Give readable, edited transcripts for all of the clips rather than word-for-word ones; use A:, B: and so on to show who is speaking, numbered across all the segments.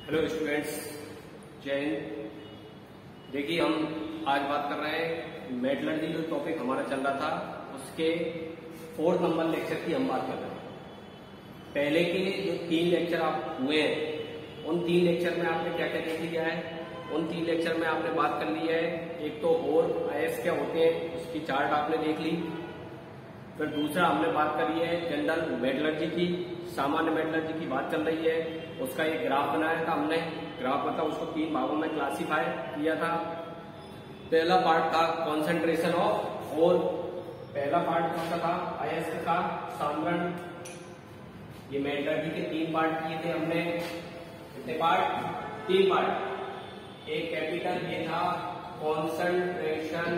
A: Hello students, जय हिंद। देखिए, हम आज बात कर रहे हैं मेटलर्जी। जो टॉपिक हमारा चल रहा था उसके 4 नंबर लेक्चर की हम बात कर रहे हैं। पहले के जो 3 लेक्चर आप हुए हैं उन 3 लेक्चर में आपने क्या क्या देख लिया है। उन 3 लेक्चर में आपने बात कर ली है, एक तो और आईएस क्या होते हैं उसकी चार्ट आपने देख ली। फिर दूसरा हमने बात करी है जनरल मेटलर्जी की, सामान्य मेटलर्जी की बात चल रही है। उसका एक ग्राफ बनाया था हमने। ग्राफ मतलब उसको 3 भागों में क्लासिफाई किया था। पहला पार्ट था कंसंट्रेशन ऑफ और पहला पार्ट कौन सा था, आईएस का सामरण। ये मेटलर्जी के 3 पार्ट किए थे हमने। कितने पार्ट? 3 पार्ट। एक कैपिटल ये था कंसंट्रेशन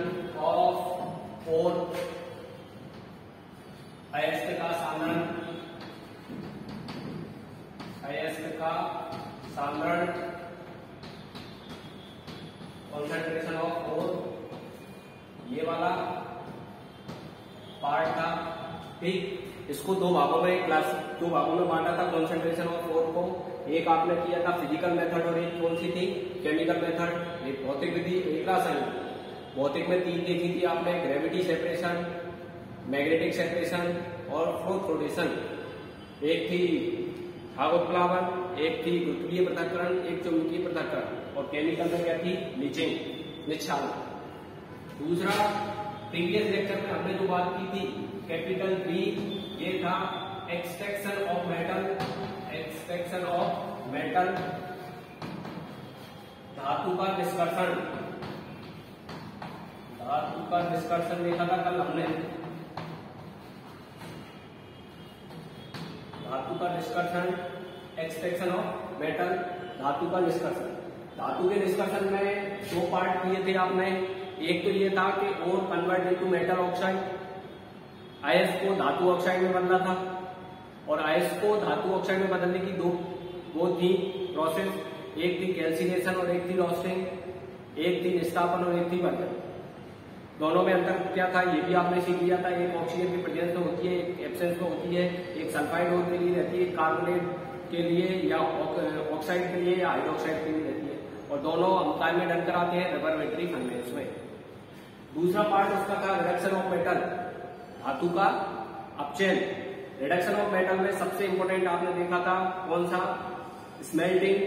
A: ऑफ और आयस्क का सामरण, आयस्क का सामरण, कंसंट्रेशन ऑफ और ये वाला पार्ट था। ठीक, इसको 2 भागों में बांटा था कंसंट्रेशन ऑफ और को। एक आपने किया था फिजिकल मेथड और एक कौन सी थी, केमिकल मेथड। एक भौतिक विधि, एक रासायनिक। भौतिक में 3 देखी थी आपने, ग्रेविटी सेपरेशन, मैग्नेटिक सेपरेशन और फ्लोटेशन। एक थी उत्प्लावन, एक थी गुरुत्वीय पृथक्करण, एक चुंबकीय पृथक्करण। और केमिकल में क्या थी, लीचिंग, निक्षालन। दूसरा, प्रीवियस लेक्चर में हमने जो बात की थी कैपिटल बी, ये था extraction of metal, extraction of metal, धातु का निष्कर्षण। धातु का निष्कर्षण देखा था कल हमने। धातु का निष्कर्षण, एक्सट्रैक्शन ऑफ मेटल, धातु का निष्कर्षण। धातु के निष्कर्षण में 2 पार्ट किए थे आपने। एक तो ये था कि और कन्वर्ट इनटू मेटल ऑक्साइड। आईएस को धातु ऑक्साइड में बदला था और आईएस को धातु ऑक्साइड में बदलने की दो थी प्रोसेस। एक थी कैल्सिनेशन और एक थी रोस्टिंग। एक थी निष्कापन और एक थी बर्नर। दोनों में अंतर क्या था ये भी आपने सीख लिया था। एक ऑक्सीजन की प्रेजेंस में होती है, एक एब्सेंस में होती है। एक सल्फाइड के लिए रहती है, कार्बोनेट के लिए या ऑक्साइड के लिए या हाइड्रोक्साइड के लिए रहती है। और दोनों हम टाइम में डन कराते हैं लेबोरेटरी फंक्शंस में। दूसरा पार्ट उसका था रिडक्शन ऑफ मेटल, धातु का अपचयन। रिडक्शन ऑफ मेटल में सबसे इंपोर्टेंट आपने देखा था कौन सा, स्मेल्टिंग,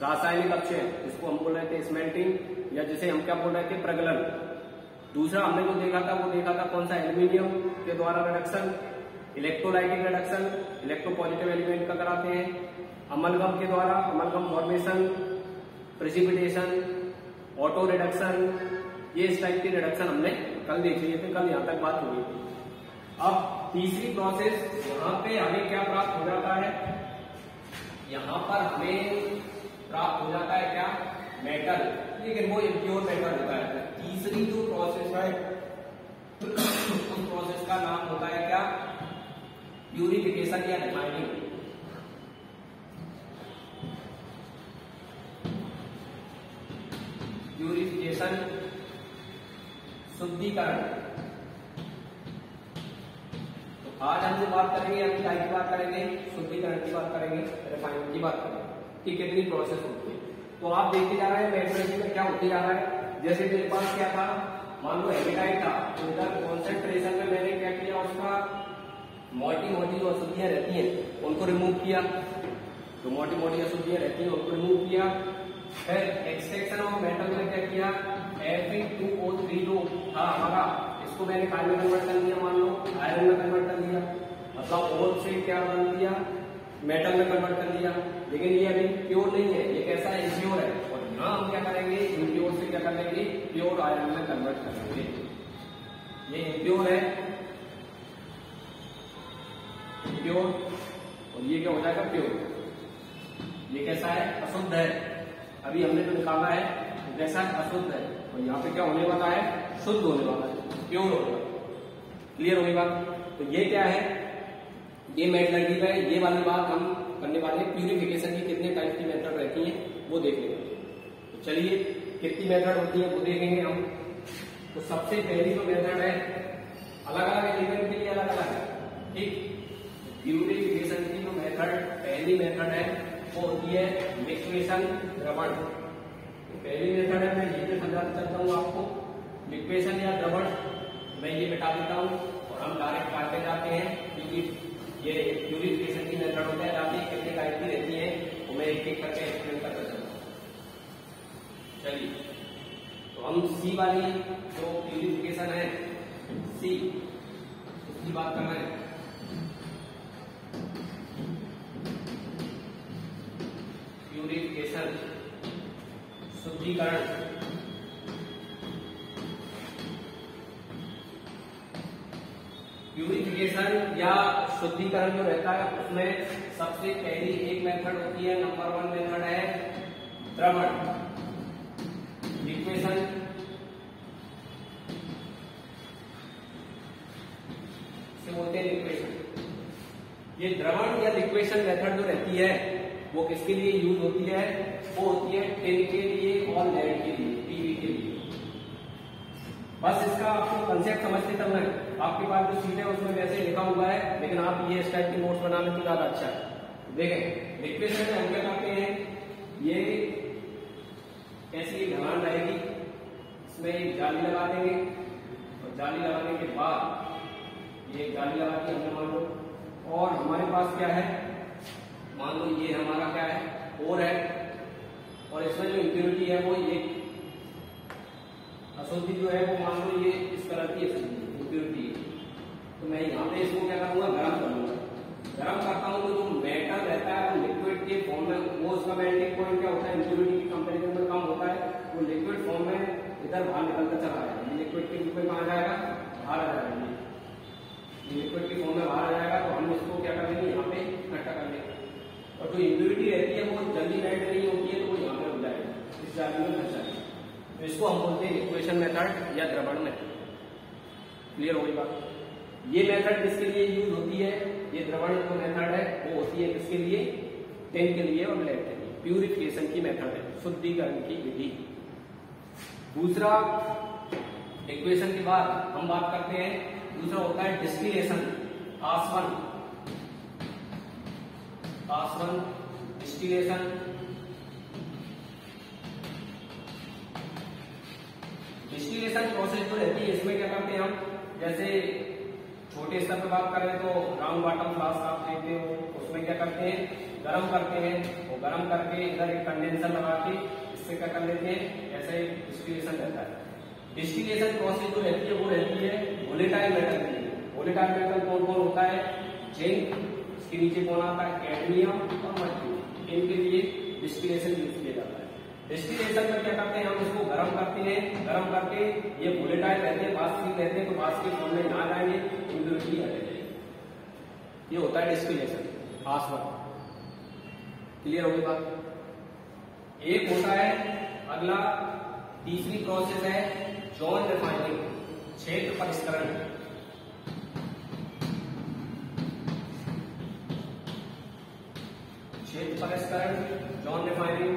A: रासायनिक अपचयन, जिसको हम बोल रहे थे स्मेल्टिंग, या जिसे हम क्या बोल रहे थे, प्रगलन। दूसरा हमने जो देखा था वो देखा था कौन सा, एल्यूमिनियम के द्वारा reduction, electrolytic reduction, electropositive element का कराते हैं। अमलगम के द्वारा amalgam formation, precipitation, auto reduction, ये इस टाइप की रिडक्शन हमने कल देख लिए थे। कल यहाँ तक बात हुई थी। अब तीसरी प्रोसेस, यहाँ पे हमें क्या प्राप्त हो जाता है, यहाँ पर हमें प्राप्त हो जाता है क्या, मेटल, लेकिन वो इम्प्योर मेटल होता है। तीसरी जो प्रोसेस है उस प्रोसेस का नाम होता है क्या, प्यूरिफिकेशन या रिफाइनिंग। प्यूरिफिकेशन, शुद्धिकरण। तो आज हम जो बात करेंगे, हम क्या की बात करेंगे, शुद्धिकरण की बात करेंगे, रिफाइनिंग की बात करेंगे कि कितनी प्रोसेस होती है। तो आप देखते जा रहे हैं मेटलर्जी में क्या होते जा रहा है। जैसे मेरे पास क्या था, मान लो हेमेटाइट था, तो इधर कॉन्सेंट्रेशन में मैंने क्या किया, उसका मोटी मोटी जो अशुद्धियां रहती हैं उनको रिमूव किया। जो मोटी मोटी अशुद्धियां रहती हैं उनको रिमूव किया। फिर एक्सट्रैक्शन ऑफ मेटल में क्या किया, Fe2O3 था हमारा, इसको मैंने काय में कन्वर्ट कर दिया, मान लो आयरन में कन्वर्ट कर दिया। मतलब और से क्या बन दिया, मेटल में कन्वर्ट कर दिया। लेकिन ये अभी प्योर नहीं है, ये कैसा है, इम्प्योर है। और यहाँ हम क्या करेंगे, इम्प्योर से क्या कर लेंगे, प्योर आयरन में कन्वर्ट कर लेंगे। ये इम्प्योर है, प्योर, और ये क्या हो जाएगा, प्योर। ये कैसा है, अशुद्ध है। अभी हमने जो निकाला है वो कैसा है, अशुद्ध है। और यहाँ पे क्या होने वाला है, शुद्ध होने वाला है, प्योर होगा। क्लियर होगी बात। तो ये क्या है, ये मेटलर्जी का है। ये वाली बात हम करने वाले हैं। प्यूरिफिकेशन की कितने टाइप की मेथड रहती हैं वो देख लेंगे। तो चलिए, कितनी मेथड होती है वो देखेंगे हम। तो सबसे पहली जो मेथड है, अलग अलग एलिमेंट के लिए अलग अलग है। ठीक, प्यूरिफिकेशन की जो मेथड, पहली मेथड है वो होती है लिक्वेशन द्रवण। पहली मेथड है, मैं ये समझाना चाहता हूँ आपको। लिक्वेशन या द्रवण मैं ये मिटा देता हूँ और हम डायरेक्ट आगे जाते हैं, क्योंकि ये प्यूरिफिकेशन की मेथड होता है, जाती कितनी टाइप की रहती है वो मैं एक एक करके एक्सप्लेन करता चलूँ। चलिए, तो हम सी वाली जो प्यूरिफिकेशन है, सी उसकी बात कर रहे हैं। प्यूरिफिकेशन शुद्धिकरण। प्यूरिफिकेशन या शुद्धिकरण जो रहता है उसमें सबसे पहली एक मेथड होती है, नंबर 1 मेथड है द्रवण, लिक्वेशन। इसे बोलते हैं लिक्वेशन। ये द्रवण या लिक्वेशन मेथड जो रहती है वो किसके लिए यूज होती है? वो होती है टिन के लिए और लेड के लिए, पीवी के लिए। बस इसका आपको कंसेप्ट समझते तब है। आपके पास जो सीट है उसमें वैसे लिखा हुआ है, लेकिन आप ये इस टाइप की नोट्स बनाने तो ज्यादा अच्छा है। देखें, लिक्वेशन में हम क्या करते हैं, ये ऐसी ढलान रहेगी, इसमें एक जाली लगा देंगे और जाली लगाने के बाद ये जाली लगा दी हमने मान लो, और हमारे पास क्या है, मान लो ये हमारा क्या है, ओर है, और इसमें जो इम्प्योरिटी है वो ये अशुद्धि जो है वो मान लो ये इस कलर की इम्प्योरिटी है। तो मैं यहाँ पे इसको क्या करूंगा, गर्म करूंगा। गर्म करता हूँ तो जो मेटल रहता है वो लिक्विड के फॉर्म में, वो उसका मेल्टिंग पॉइंट क्या होता है, इम्प्योरिटी की कंपेरिजन में कम होता है, वो लिक्विड फॉर्म में इधर बाहर निकलकर चला जाएगा। लिक्विड के रूप में कहाँ जाएगा, बाहर आ जाएगा। ये लिक्विड के फॉर्म में बाहर आ जाएगा, तो हम इसको क्या कर लेंगे, यहाँ पे इकट्ठा कर लेंगे। और जो इम्प्योरिटी रहती है वो जल्दी मेल्ट नहीं होती है, तो वो यहाँ पे हो जाएगी, इस जाली में फंस जाएगी। तो इसको हम बोलते हैं लिक्वेशन मेथड या द्रवण मेथड। क्लियर होगी बात? ये मेथड किसके लिए यूज होती है? ये द्रवण जो मेथड है वो होती है किसके लिए? टिन के लिए और लेड के लिए। प्यूरिफिकेशन की मेथड है, शुद्धिकरण की विधि। दूसरा, लिक्वेशन के बाद हम बात करते हैं, दूसरा होता है डिस्टिलेशन, आसवन। आसवन, डिस्टिलेशन। डिस्टिलेशन प्रोसेस जो रहती है इसमें क्या करते हैं हम, जैसे छोटे स्तर पर बात करें तो राउंड बॉटम फ्लास्क आप देखते हो, उसमें क्या करते हैं, गर्म करते हैं, वो गर्म करके इधर एक कंडेंसर लगा के इससे क्या कर लेते हैं, ऐसे डिस्टिलेशन रहता है। डिस्टिलेशन प्रोसेस जो रहती है वो रहती है वोलेटाइल मेटल के लिए। वोलेटाइल मेटल कौन कौन होता है? जिंक, इसके नीचे कौन आता है, कैडमियम और मर्क्यूरी। इनके लिए डिस्टिलेशन यूज किया जाता है। डिस्टिलेशन में क्या करते हैं, हम इसको गर्म करते हैं, गर्म करके ये वोलेटाइल रहते हैं, वाष्पिक रहते हैं, तो वाष्प के फॉर्म में ना जाएंगे, इम्प्योरिटी आ जाएगी। ये होता है डिस्टिलेशन, आसवन। क्लियर होगी बात? एक होता है अगला, तीसरी प्रोसेस है जॉन रिफाइनिंग, क्षेत्र परिष्करण। क्षेत्र परिष्करण, जॉन रिफाइनिंग।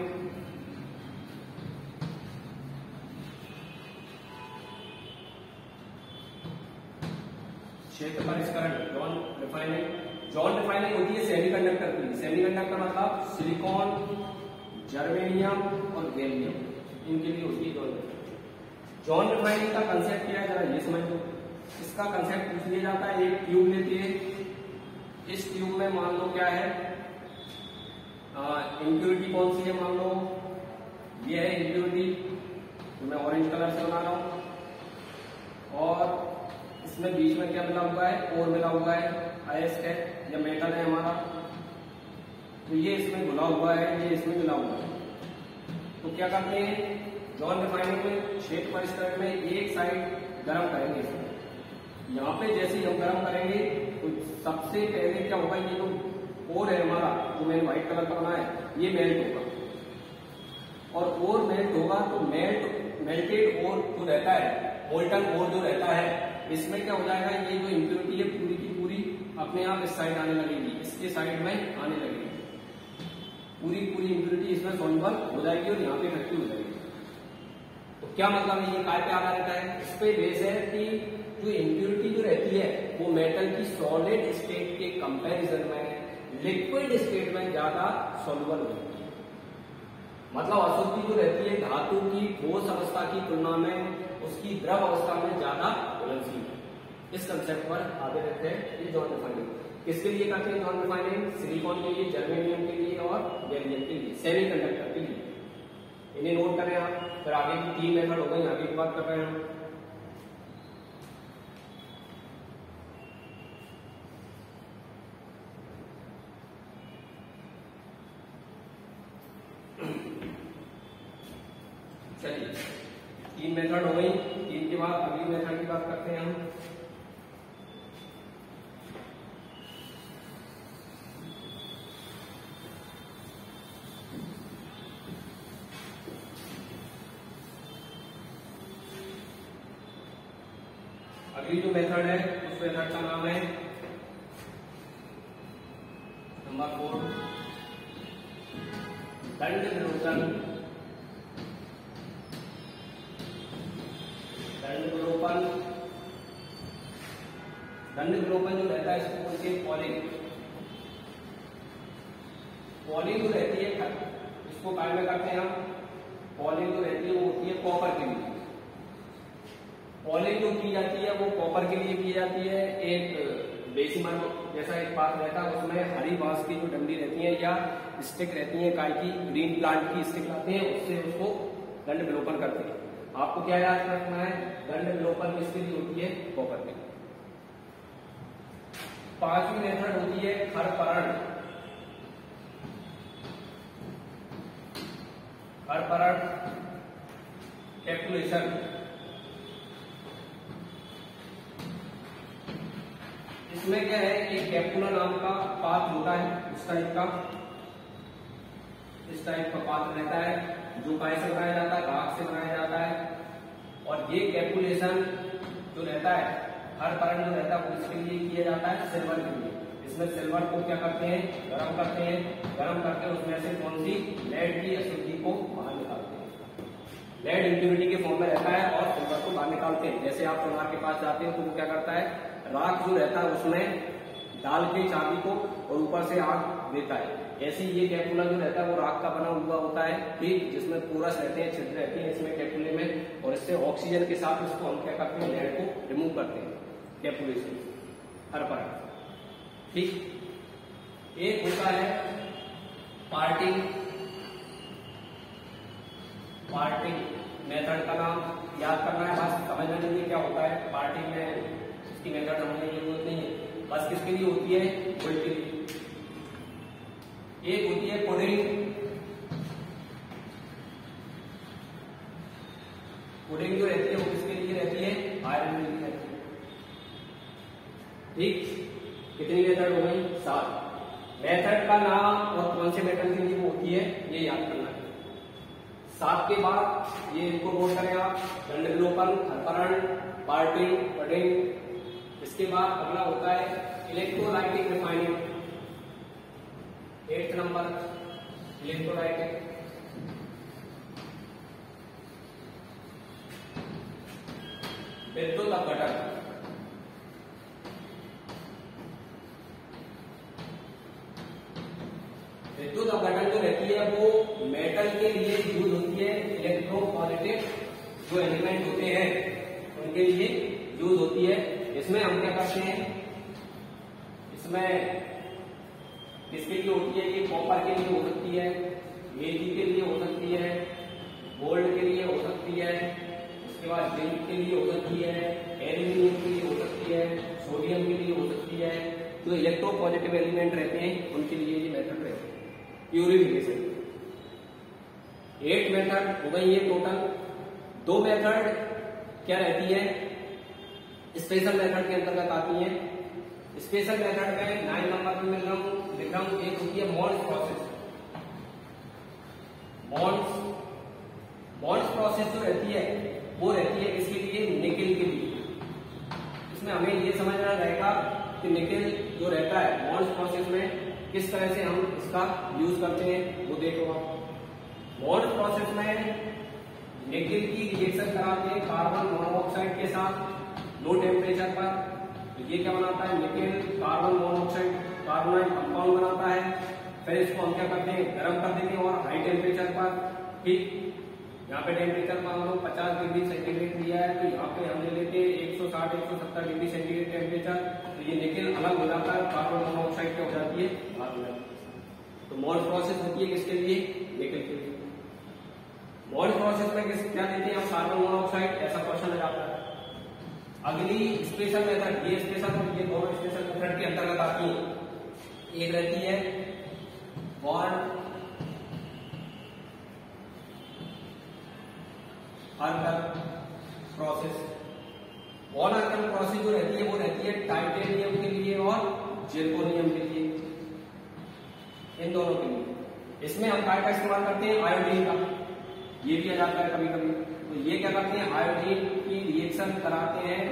A: क्षेत्र परिष्करण, जॉन रिफाइनिंग। जॉन रिफाइनिंग होती है सेमीकंडक्टर की। सेमीकंडक्टर मतलब सिलिकॉन, जर्मेनियम और गैलियम, इनके लिए होती है जॉन रिफाइनिंग। जॉन रिफाइनिंग का कंसेप्ट क्या है, जरा ये समझ लो। इसका कंसेप्ट पूछ लिया जाता है, एक ट्यूब लेती है, इस ट्यूब में मान लो क्या है, इम्प्योरिटी कौन सी है, मान लो ये है इम्प्योरिटी, तो मैं ऑरेंज कलर से बना रहा हूं, और इसमें बीच में क्या मिला हुआ है, और मिला हुआ है, अयस्क है या मेटल है हमारा, तो ये इसमें घुला हुआ है, ये इसमें मिला हुआ है। तो क्या करते हैं, जॉन रिफाइनिंग में, क्षेत्र परिष्करण में एक साइड गर्म करेंगे इसमें। यहाँ पे जैसे ही हम गर्म करेंगे तो सबसे पहले क्या होगा, ये जो ओर है हमारा, जो मैंने व्हाइट कलर का बनाया है, ये मेल्ट होगा, और ओर मेल्ट होगा तो मेल्टेड ओर जो रहता है, मोल्टन ओर जो रहता है, इसमें क्या हो जाएगा, ये जो इम्प्योरिटी है पूरी की पूरी अपने आप इस साइड आने लगेगी, इसके साइड में आने लगेगी, पूरी पूरी इम्प्योरिटी इसमें सॉल्युबल हो जाएगी और यहाँ पे इकट्ठी हो जाएगी। तो क्या मतलब है, ये काय पे आधारित है, इस पे बेस है कि जो इम्प्योरिटी जो रहती है वो मेटल की सॉलिड स्टेट के कंपैरिजन में लिक्विड स्टेट में ज्यादा सॉल्युबल होती है। मतलब अशुद्धि जो रहती है धातु की ठोस अवस्था की तुलना में उसकी द्रव अवस्था में ज्यादा घुलनशील है। इस कंसेप्ट पर आगे रहते हैं। ये जॉन रिफाइनिंग किसके लिए करते हैं? जॉन रिफाइनिंग सिलिकॉन के लिए, जर्मेनियम के लिए और गैलियम के लिए, सेमीकंडक्टर के लिए। इन्हें नोट करें आप। फिर आगे की 3 मेथड हो गई, आगे की बात कर रहे हैं। चलिए 3 मेथड हो गई। 3 के बाद अगली मेथड की बात करते हैं हम। अगली जो मेथड है उस मेथड का नाम है नंबर 4 दंड विलोपन। दंड विलोपन जो रहता है इसको बोलते हैं पॉलिंग। पॉलिंग जो रहती है इसको काय में करते हैं हम? पॉलिंग जो रहती है वो होती है कॉपर के लिए। पॉलिंग जो की जाती है वो कॉपर के लिए की जाती है। एक बेसिमर जैसा एक पार्ट रहता है, उसमें हरी बांस की जो डंडी रहती है या स्टिक रहती है, काय की ग्रीन प्लांट की स्टिक लाते हैं, उससे उसको दंड विलोपन करते हैं। आपको क्या याद रखना है? दंड विलोपन किसके लिए होती है? कॉपर के लिए। 5वीं मेथड होती है खरपरण। खरपरण कैपुलेशन। इसमें क्या है? एक कैपुला नाम का पात्र होता है, इस टाइप का पात्र रहता है जो काय से बनाया जाता है? राख से बनाया जाता है। और ये कैपुलेशन जो रहता है, खरपरण जो रहता है वो इसके लिए किया जाता है सिल्वर के लिए। इसमें सिल्वर को क्या करते हैं? गर्म करते हैं। गर्म करके उसमें से कौन सी? लेड की अशुद्धि को बाहर निकालते हैं। लेड इम्प्योरिटी के फॉर्म में रहता है और सिल्वर को बाहर निकालते हैं। जैसे आप सोनार के पास जाते हो तो वो क्या करता है? राख जो रहता है उसमें डाल के चाबी को और ऊपर से आग देता है। ऐसे ये कैपुला जो रहता है वो राख का बना हुआ होता है, ठीक, जिसमें पोरस रहते हैं, छिद्र रहते हैं इसमें कैपुले में, और इससे ऑक्सीजन के साथ इसको हम क्या करते हैं? लेड को रिमूव करते हैं कैपुलेशन, खरपरण, ठीक। एक होता है पार्टिंग। पार्टिंग मेथड का नाम याद करना है, बस समझने के लिए क्या होता है पार्टिंग में। इसकी मेथड समझने की जरूरत नहीं है, बस किसके लिए होती है? गोल्ड के लिए। एक होती है पुडिंग। पुडिंग जो रहती है वो किसके लिए रहती है? आयरन के लिए रहती है, ठीक। कितनी मेथड हो गई? 7। मेथड का नाम और कौन से मेथड के लिए वो होती है ये याद करना है। 7 के बाद ये इनको नोट करें आप। दंड विलोपन, खरपरण, पार्टिंग, पुडिंग। इसके बाद अगला होता है electrolytic refining. 8th number electrolytic. विद्युत अपघटन। विद्युत अपघटन जो रहती है वो मेटल के लिए यूज होती है। इलेक्ट्रोपॉजिटिव जो एलिमेंट होते हैं उनके लिए यूज होती है। इसमें हम क्या करते हैं? इसमें किसके लिए होती है? ये कॉपर के लिए हो सकती है, एजी के लिए हो सकती है, गोल्ड के लिए हो सकती है, उसके बाद जिंक के लिए हो सकती है, एल्यूमिनियम के लिए हो सकती है, सोडियम के लिए हो सकती है। जो इलेक्ट्रोपॉजिटिव एलिमेंट रहते हैं उनके लिए ये मेथड रहते हैं। प्यूरिफिकेशन 8 मेथड हो गई ये टोटल। 2 मेथड क्या रहती है? स्पेशल मेथड के अंतर्गत आती है। स्पेशल मेथड में 9 नंबर में लिख रहा हूं। एक होती है मॉन्स प्रोसेस। मॉन्स प्रोसेस जो रहती है वो रहती है इसके लिए निकेल के लिए। इसमें हमें ये समझना रहेगा कि निकेल जो रहता है मॉन्स प्रोसेस में किस तरह से हम इसका यूज करते हैं वो देखो आप। मॉन्स प्रोसेस में निकेल की रिएक्शन कराते हैं कार्बन मोनोऑक्साइड के साथ लो टेम्परेचर पर। तो ये क्या बनाता है, nickel carbon monoxide carbonyl compound बनाता है। फिर इसको हम क्या करते हैं, गर्म कर देते हैं और हाई टेम्परेचर पर, ठीक, यहाँ पे टेम्परेचर पर हम लोग 50 डिग्री सेंटीग्रेड लिया है, तो यहाँ पे हम ले लेते हैं 160-170 डिग्री सेंटीग्रेड टेम्परेचर। तो ये निकेल अलग हो जाता है, कार्बन मोनोऑक्साइड क्या हो जाती है, भाग हो जाती है। तो मोल्ड प्रोसेस होती है किसके लिए, निकेल के लिए। मोल्ड प्रोसेस में क्या देते हैं हम, कार्बन मोनोऑक्साइड, ऐसा क्वेश्चन आ जाता है। अगली स्पेशल मेथड, ये स्पेशल और ये दोनों स्पेशल मेथड के अंतर्गत आती है। एक रहती है bond Arkan process. Bond Arkan process जो रहती है वो रहती है टाइटेनियम के लिए और जिरकोनियम के लिए, इन दोनों के लिए। इसमें हम काय का इस्तेमाल करते हैं, आयोडीन का, ये भी आ जाता है कभी कभी। तो ये क्या करते हैं, आयोडीन की रिएक्शन कराते हैं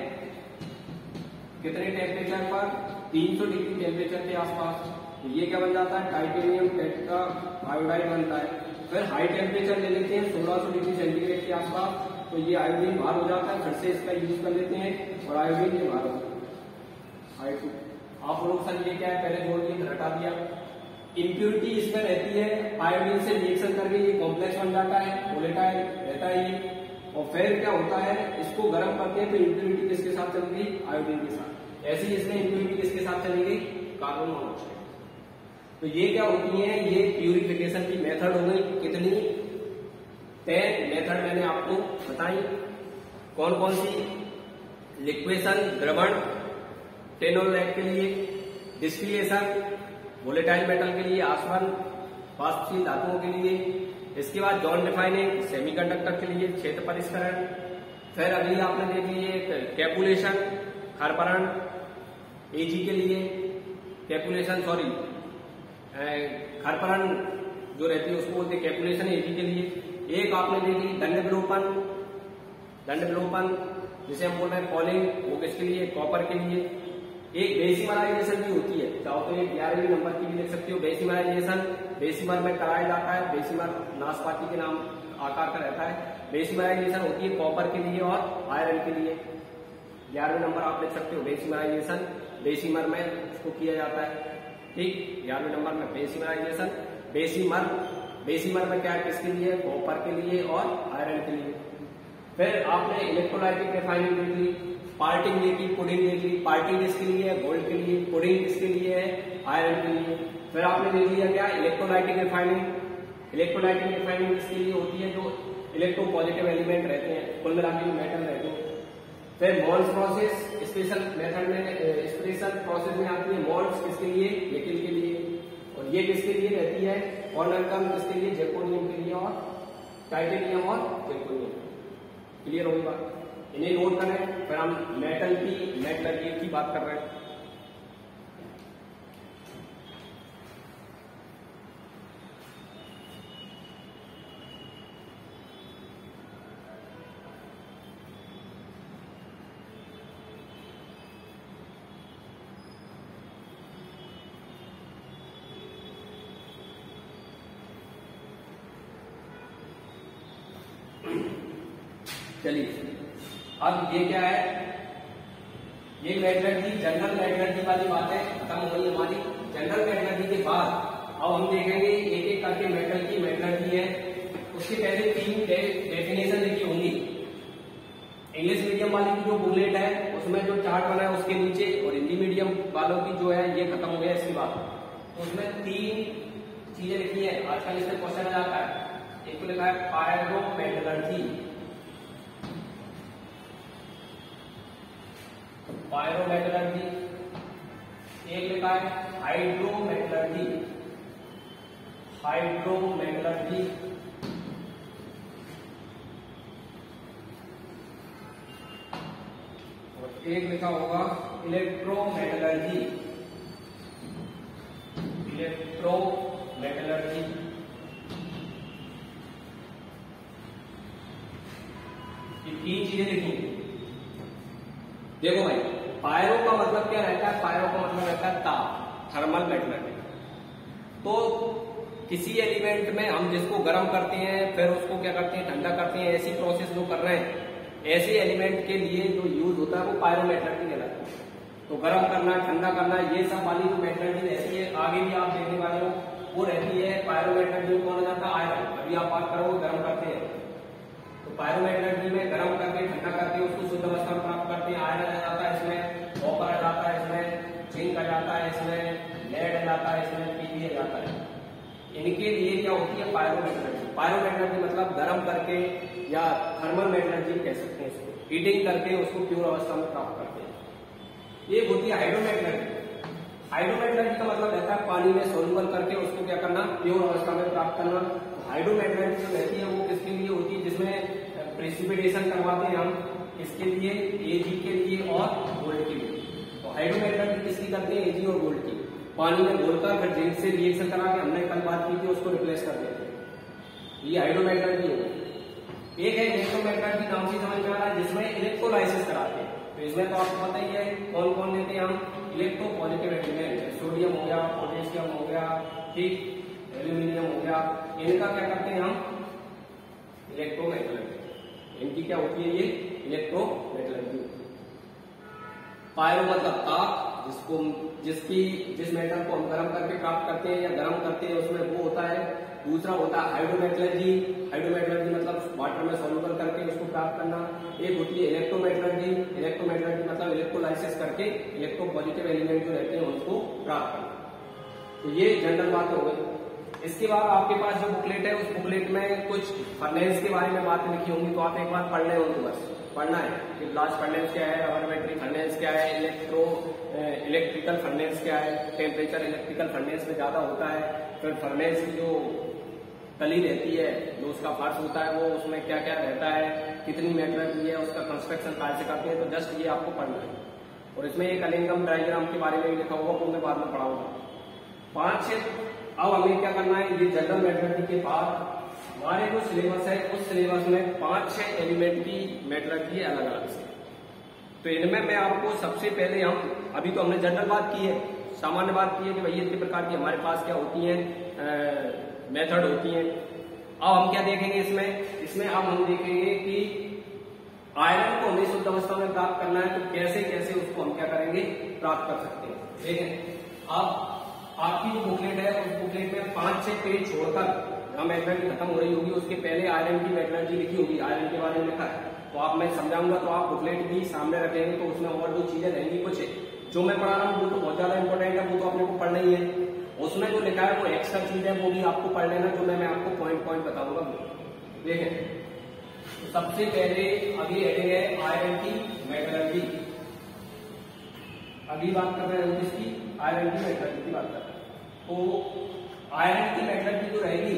A: कितने टेम्परेचर पर, 300 डिग्री टेम्परेचर के आसपास। तो ये क्या बन जाता है, टाइटेनियम टेट्रा आयोडाइड बनता है। फिर हाई टेम्परेचर ले लेते हैं 1600 डिग्री सेंटीग्रेड के आसपास, तो ये आयोडीन बाहर हो जाता है, फिर से इसका यूज कर लेते हैं और आयोडीन ये बाहर हो जाता है। आप लोग सर ये क्या है, पहले जोड़ दिया हटा दिया। इम्प्यूरिटी इसमें रहती है, आयोडीन से रिएक्शन करके ये कॉम्प्लेक्स बन जाता है, वोलेटाइल रहता है ये। और फिर क्या होता है, इसको गर्म करते हैं तो इम्प्यूरिटी किसके साथ चलेगी, आयोडीन के साथ। ऐसे ही इसमें इम्प्यूरिटी किसके साथ चलेगी, कार्बन मोनोऑक्साइड। तो ये क्या होती है, ये प्यूरिफिकेशन की मेथड हो गई। कितनी, 10 मेथड मैंने आपको बताई। कौन कौन सी, लिक्वेशन द्रवण टेनोलैक के लिए, डिस्टिलेशन वोलेटाइल मेटल के लिए, आसवन वाष्पशील धातुओं के लिए, इसके बाद जॉन डिफाइनिंग सेमीकंडक्टर के लिए क्षेत्र परिष्करण। फिर अगली आपने देख ली है कैपुलेशन खरपरण एजी के लिए, कैपुलेशन सॉरी खरपरण जो रहती है उसको बोलते हैं कैपुलेशन एजी के लिए। एक आपने देखी दंड विलोपन जिसे हम बोल रहे हैं पॉलिंग, वो किसके लिए, कॉपर के लिए। एक बेसिमराइजेशन भी होती है, चाहो तो एक 11वें नंबर की भी लिख सकते हो। बेसिमराइजेशन बेसिमर में कराया जाता है, बेसिमर नाशपाती के नाम आकार का रहता है। बेसिमराइजेशन होती है कॉपर के लिए और आयरन के लिए। 11वें नंबर आप लिख सकते हो बेसिमराइजेशन, बेसिमर में उसको किया जाता है, ठीक। 11वें नंबर में बेसिमराइजेशन, बेसिमर में क्या किसके लिए, कॉपर के लिए और आयरन के लिए। फिर आपने इलेक्ट्रोलाइटिक रिफाइनिंग देख ली, पार्टिंग देखी, पुडिंग देख ली। पार्टिंग किसके लिए है, गोल्ड के लिए। पुडिंग किसके लिए है, आयरन के लिए। फिर आपने देख लिया क्या, इलेक्ट्रोलाइटिक रिफाइनिंग। इलेक्ट्रोलाइटिक रिफाइनिंग किसके लिए होती है, जो इलेक्ट्रो पॉजिटिव एलिमेंट रहते हैं, कुल मिला के मेटल रहते हैं। फिर मोल्ड्स प्रोसेस स्पेशल मेथड में, स्पेशल प्रोसेस में आती है। मोल्ड्स किसके लिए, निकेल के लिए। और ये किसके लिए रहती है, ऑर्गन किसके लिए, जिरकोनियम के लिए और टाइटेनियम और जिरकोनियम। क्लियर होगी बात, इन्हें नोट करें। फिर हम मेटल की बात कर रहे हैं। चलिए अब ये क्या है, ये मेटलर्जी जनरल मेटलर्जी वाली बातें खत्म हो गई हमारी। जनरल मेटलर्जी के बाद अब हम देखेंगे एक एक करके मेटल की मेटलर्जी है। उसके पहले 3 डेफिनेशन लिखी होंगी। इंग्लिश मीडियम वाली की जो बुकलेट है उसमें जो चार्ट बना है उसके नीचे, और हिंदी मीडियम वालों की जो है ये खत्म हो गया इसकी बात। तो उसमें 3 चीजें लिखी है। आजकल इसमें क्वेश्चन आ जाता है। एक तो लिखा है पायरोमेटलर्जी, पायरोमेटलर्जी। एक लिखा है हाइड्रोमेटलर्जी, हाइड्रोमेटलर्जी। और एक लिखा होगा इलेक्ट्रोमेटलर्जी, इलेक्ट्रोमेटलर्जी। ये 3 चीजें लिखी। देखो भाई, पायरो का मतलब क्या रहता है, पायरो का मतलब रहता है ताप, थर्मल मेटलर्जी। तो किसी एलिमेंट में हम जिसको गर्म करते हैं फिर उसको क्या करते हैं, ठंडा करते हैं, ऐसी प्रोसेस जो कर रहे हैं, ऐसे एलिमेंट के लिए जो यूज होता है वो पायरोमेटलर्जी कहलाता है। तो गर्म करना, ठंडा करना, ये सब वाली जो मेटलर्जी रहती है आगे भी आप देखने वाले हो, वो रहती है पायरोमेटलर्जी। कौन जाता है? आयरन। अभी आप बात करोगे गर्म करते हैं, तो पायरोमेटलर्जी में गर्म करके ठंडा करके उसको शुद्ध अवस्था में प्राप्त करते हैं। आयरन आ जाता है इसमें, कॉपर आ जाता है इसमें, जिंक आ जाता है इसमें, लेड आ जाता है इसमें, पीवी आ जाता है। इनके लिए क्या होती है? पायरोमेटलर्जी। पायरोमेटलर्जी मतलब गर्म करके या थर्मल मेटलर्जी कह सकते हैं इसको, हीटिंग करके उसको प्योर अवस्था में प्राप्त करते हैं। ये होती है हाइड्रोमेटलर्जी। हाइड्रोमेटलर्जी का मतलब रहता है पानी में सोल्यूबल करके उसको क्या करना? प्योर अवस्था में प्राप्त करना। हाइड्रोमेटलर्जी जो रहती है वो किसके लिए होती है? जिसमें प्रेसिपिटेशन करवाते हैं हम, किसके लिए? एजी के लिए और गोल्ड के लिए। तो हाइड्रोमेटलर्जी किसकी करते हैं? एजी और गोल्ड की। पानी में घोलकर फिर जिंक से रिएक्शन करा के, हमने कल बात की थी, उसको रिप्लेस कर देते हैं। ये हाइड्रोमेटलर्जी होगी। एक है इलेक्ट्रोमेटलर्जी, नाम से समझ में आ रहा है, जिसमें इलेक्ट्रोलाइसिस कराते हैं। तो इसमें तो आपको पता ही है कौन कौन लेते हैं हम? इलेक्ट्रोपॉजिटिव एलिमेंट, सोडियम हो गया, पोटेशियम हो गया, ठीक, एल्यूमिनियम हो गया, इनका क्या करते हैं हम? इलेक्ट्रोमेटलर्जी। इनकी क्या होती है? ये इलेक्ट्रोमेटलर्जी। पायरो मतलब ताप, जिस मेटल को हम गर्म करके प्राप्त करते हैं या गर्म करते हैं उसमें वो होता है। दूसरा होता है हाइड्रोमेटलर्जी। हाइड्रोमेटलर्जी मतलब वाटर में सोल्यूबल करके उसको प्राप्त करना। एक होती है इलेक्ट्रोमेटलर्जी। इलेक्ट्रोमेटलर्जी मतलब इलेक्ट्रोलाइसिस करके इलेक्ट्रोपॉजिटिव एलिमेंट जो रहते हैं उसको प्राप्त करना। तो ये जनरल बात हो गई। इसके बाद आपके पास जो बुकलेट है उस बुकलेट में कुछ फर्नेस के बारे में बातें लिखी होंगी, तो आप एक बार पढ़ लें, उनको बस पढ़ना है कि ब्लास्ट फर्नेस क्या है, लैबोरेटरी फर्नेस क्या है, इलेक्ट्रिकल फर्नेस क्या है, टेम्परेचर इलेक्ट्रिकल फर्नेस में ज्यादा होता है। फिर फर्नेस की जो तली रहती है, जो उसका फर्श होता है, वो उसमें क्या क्या रहता है, कितनी मेटलर्जी है, उसका कंस्ट्रक्शन कैसे करते हैं, तो जस्ट ये आपको पढ़ना है। और इसमें एक अलिंगम डायग्राम के बारे में भी लिखा होगा, वो मैं बाद में पढ़ाऊंगा। 5 अब हमें क्या करना है? ये जनरल मेटलर्जी के बाद हमारे जो सिलेबस है उस सिलेबस में 5-6 एलिमेंट की मेटलर्जी अलग अलग से। तो इनमें मैं आपको सबसे पहले, हम अभी तो हमने जनरल बात की है, सामान्य बात की है कि भाई इतने प्रकार की हमारे पास क्या होती है, मेथड होती है। अब हम क्या देखेंगे इसमें अब हम देखेंगे कि आयरन को हमें शुद्ध अवस्था में प्राप्त करना है, तो कैसे कैसे उसको हम क्या करेंगे? प्राप्त कर सकते हैं। देखें, अब आपकी जो बुकलेट है उस बुकलेट में 5-6 पेज छोड़कर जहां मेटलर्जी खत्म हो रही होगी उसके पहले आयरन की मेटलर्जी लिखी होगी, आयरन के बारे में लिखा है। तो आप, मैं समझाऊंगा तो आप बुकलेट भी सामने रखेंगे, तो उसमें और जो चीजें रहेंगी, कुछ जो मैं पढ़ा रहा हूँ वो तो बहुत ज्यादा इंपॉर्टेंट है, वो तो अपने को पढ़ना ही है। उसमें जो लिखा है वो एक्स्ट्रा चीज है, वो भी आपको पढ़ लेना, जो मैं आपको पॉइंट पॉइंट बताऊंगा। देखें, तो सबसे पहले अभी हेडिंग है आयरन की मेटलर्जी। अभी बात कर रहे हैं किसकी? आयरन की मेटलर्जी की बात कर रहे हैं। तो आयरन की मेटलर्जी जो रहेगी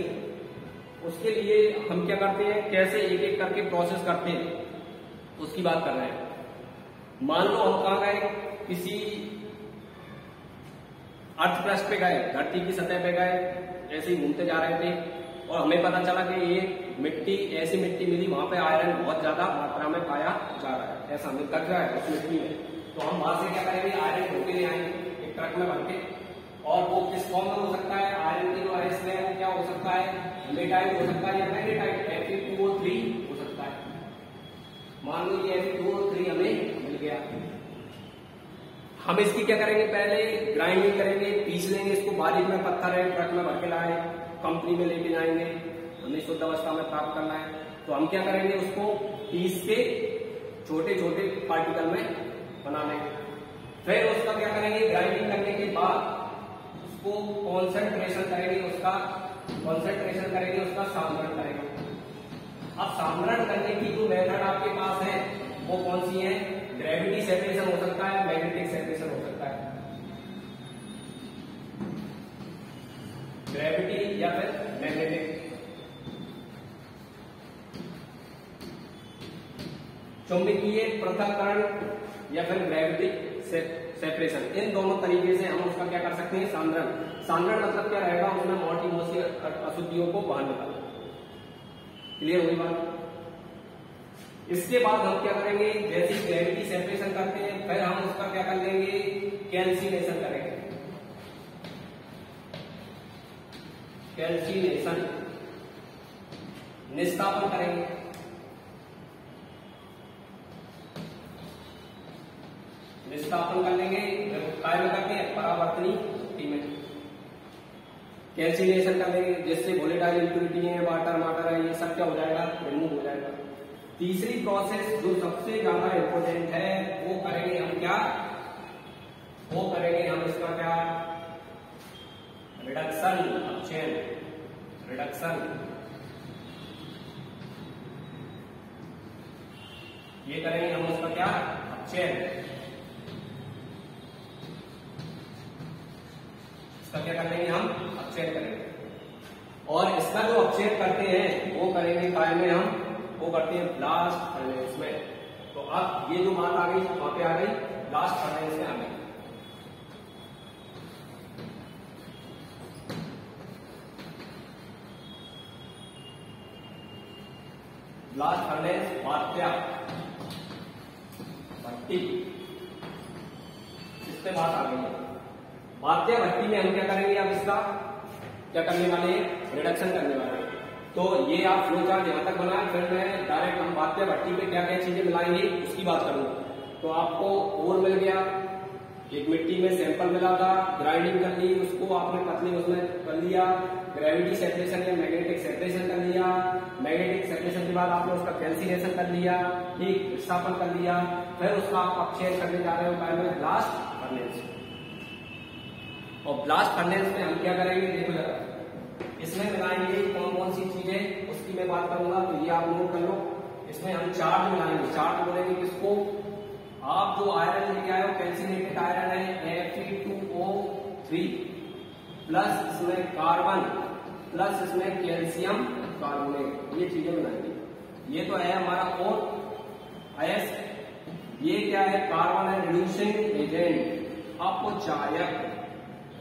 A: उसके लिए हम क्या करते हैं, कैसे एक एक करके प्रोसेस करते हैं, उसकी बात कर रहे हैं। मान लो हम कहां गए? किसी अर्थ पृष्ठ पे गए, धरती की सतह पे गए, ऐसे ही घूमते जा रहे थे और हमें पता चला कि ये मिट्टी, ऐसी मिट्टी मिली, वहां पे आयरन बहुत ज्यादा मात्रा में पाया जा रहा है, ऐसा हमें लग रहा है उस मिट्टी में। तो हम वहां से क्या करेंगे? आयरन ढोके ले आएंगे एक ट्रक में भर के, और वो किस फॉर्म में हो सकता है? आयरन की जो अरेस्ट है वो क्या हो सकता है? हेमेटाइट हो सकता है या मैग्नेटाइट, Fe2O3 हो सकता है। मान लो ये Fe2O3 हमें मिल गया, हम इसकी क्या करेंगे? पहले ग्राइंडिंग करेंगे, पीस लेंगे इसको, बारीक में पत्थर है, ट्रक में भर के लाए, कंपनी में लेके जाएंगे, हमें शुद्ध अवस्था में प्राप्त करना है। तो हम क्या करेंगे? उसको पीस के छोटे छोटे पार्टिकल में बना लेंगे। फिर उसका क्या करेंगे? ग्राइंडिंग करने के बाद उसको कॉन्सेंट्रेशन करेंगे, उसका सामरण करेंगे। अब सामरण करने की जो मेथड आपके पास है वो कौन सी है? ग्रेविटी सेपरेशन हो सकता है, मैग्नेटिक सेपरेशन हो सकता है। ग्रेविटी या फिर मैग्नेटिक। चुंबकीय पृथक्करण या फिर ग्रेविटिक सेपरेशन, इन दोनों तरीके से हम उसका क्या कर सकते हैं? सांद्रण मतलब क्या रहेगा? उसमें मोटी मोटी अशुद्धियों को बाहर निकालना। क्लियर हुई बात? इसके बाद हम क्या करेंगे? जैसे ग्रेविटी सेपरेशन करते हैं, फिर हम उसका क्या कर लेंगे? कैल्सिनेशन करेंगे। कैल्सिनेशन, निस्तापन करेंगे। विस्थापन कर लेंगे काय में करते हैं परावर्तनी भट्टी में, कैल्सिनेशन कर लेंगे जिससे वोलेटाइल इम्प्योरिटी है वाटर माटर है ये सब क्या हो जाएगा रिमूव हो जाएगा। तीसरी प्रोसेस जो सबसे ज्यादा इंपॉर्टेंट है वो करेंगे हम क्या, वो करेंगे हम इसका क्या रिडक्शन अपचयन, रिडक्शन ये करेंगे हम उसका क्या अपचयन, इसका क्या कर लेंगे हम अपचयन करेंगे। और इसका जो अपचयन करते हैं वो करेंगे काय में हम, वो करते हैं ब्लास्ट फर्नेस में। तो अब ये जो बात आ गई वहां पे आ गई ब्लास्ट फर्नेस में आ गई। ब्लास्ट फर्नेस वात्या भट्टी, इस पे बात आ गई है। वात्या भट्टी में हम क्या करेंगे, अब इसका क्या करने वाले हैं रिडक्शन करने वाले हैं। तो ये आप फ्लो चार्ट यहां तक बनाए, फिर मैं डायरेक्ट हम वात्या भट्टी पे क्या क्या चीजें मिलाएंगे उसकी बात करूंगा। तो आपको ओर मिल गया, एक मिट्टी में सैंपल मिला था, ग्राइंडिंग कर ली, उसको आपने पतली उसमें कर लिया, ग्रेविटी सेपरेशन या मैग्नेटिक सेपरेशन कर लिया, मैग्नेटिक सेपरेशन के बाद आपने उसका कैल्सिनेशन कर लिया, ठीक विस्थापन कर लिया, फिर उसका आप अपचयन करने जा रहे हो काय में ब्लास्ट फर्नेस। और ब्लास्ट फर्नेस में हम क्या करेंगे देखो जरा, इसमें मिलाएंगे कौन कौन सी चीजें उसकी मैं बात करूंगा, तो ये आप नोट कर लो। इसमें हम चार्ज मिलाएंगे, चार्ज बोलेंगे किसको, आप जो आयरन लेके आए हो कैल्सिनेटेड आयरन है Fe2O3 प्लस इसमें कार्बन प्लस इसमें कैल्शियम कार्बोनेट, ये चीजें मिलाएंगे। ये तो है हमारा और आयस, ये क्या है कार्बन है रिड्यूसिंग एजेंट, अपचायक,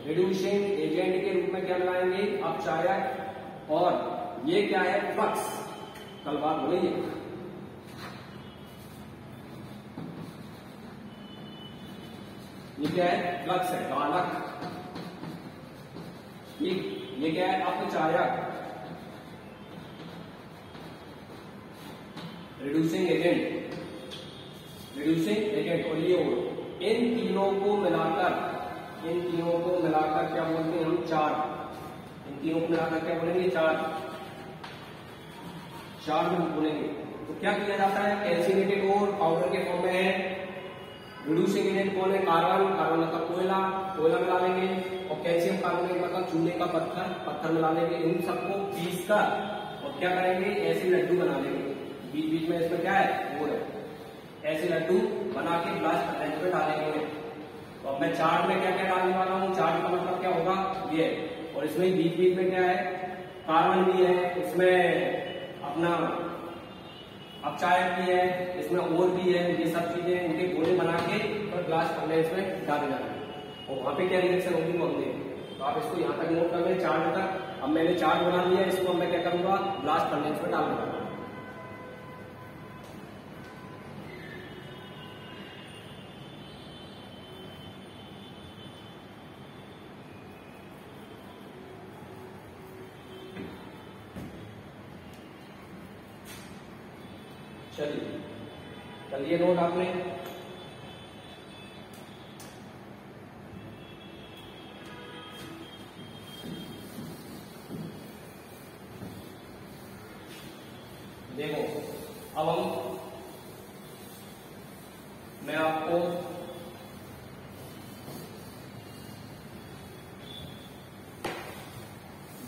A: रिड्यूसिंग एजेंट के रूप में क्या मिलाएंगे अपचायक। और ये क्या है फ्लक्स, कल बात हो गई है। ये क्या है फ्लक्स है गालक, ये क्या है अपचायक, रिड्यूसिंग एजेंट, रिड्यूसिंग एजेंट। और ये इन तीनों को मिलाकर, इन तीनों को मिलाकर क्या बोलते हैं हम चार्ज, इन तीनों को मिलाकर क्या बोलेंगे चार्ज, चार्ज में बोलेंगे। तो क्या किया जाता है कैल्सिनेटेड और पाउडर के फॉर्म में है, रिड्यूसिंग एजेंट कौन है कार्बन, कार्बन मतलब कोयला, कोयला मिला लेंगे, और कैल्शियम कार्बोनेट मतलब चूने का पत्थर, पत्थर मिला लेंगे। इन सबको पीस कर और क्या करेंगे ऐसे लड्डू बना लेंगे, बीच बीच में इसमें क्या है वो है, ऐसे लड्डू बना के ब्लास्ट फर्नेस पे डालेंगे। तो अब मैं चार्ट में क्या क्या डालने वाला हूँ, चार्ट का मतलब क्या होगा ये, और इसमें बीच बीच में क्या है कार्बन भी है, इसमें अपना अपचायक भी है, इसमें और भी है, ये सब चीजें इनके गोले बना के और ब्लास्ट फर्नेस में डाले जाते हैं। और वहां पे क्या रिएक्शन होगी वो हमने, तो आप इसको यहाँ तक नोट कर लें चार्ट तक। अब मैंने चार्ट बना लिया, इसको मैं क्या करूंगा ब्लास्ट फर्नेस में डाल दूंगा। चलिए कर लिए नोट आपने। देखो अब मैं आपको